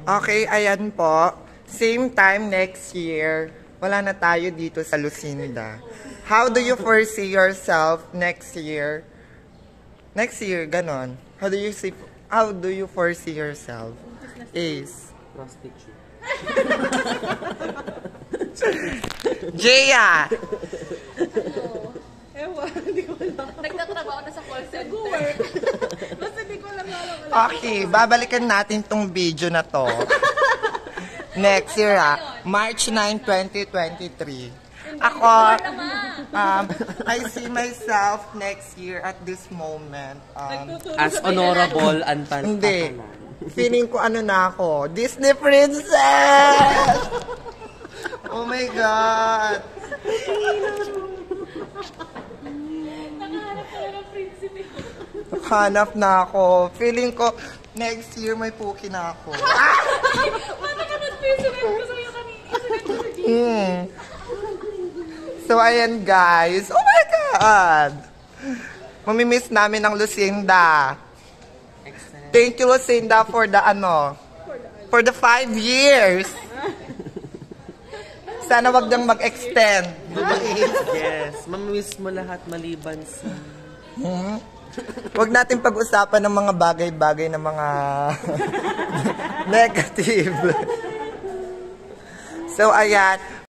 Okay, ayan po. Same time next year, wala na tayo dito sa Lucinda. How do you foresee yourself next year? Next year, ganon. How do you foresee yourself? Ace. Prostitute. Jaya! Ewan, hindi ko alam. Nagtatrabaho na sa call center. Nag-work. Basta hindi ko alam. Okay, babalikan natin tong video na to. Next year, March 9, 2023. Ako, I see myself next year at this moment. As honorable and Hindi. Feeling ko ano na ako, Disney princess! Oh my God! Hanap na ako. Feeling ko, next year may puki na ako. So, ayan guys. Oh my God! Mamimiss namin ang Lucinda. Thank you, Lucinda, for the for the 5 years. Sana wag nang mag-extend. Yes. Mamimiss mo lahat maliban sa... Huwag natin pag-usapan ng mga bagay-bagay na mga negative. So, ayan.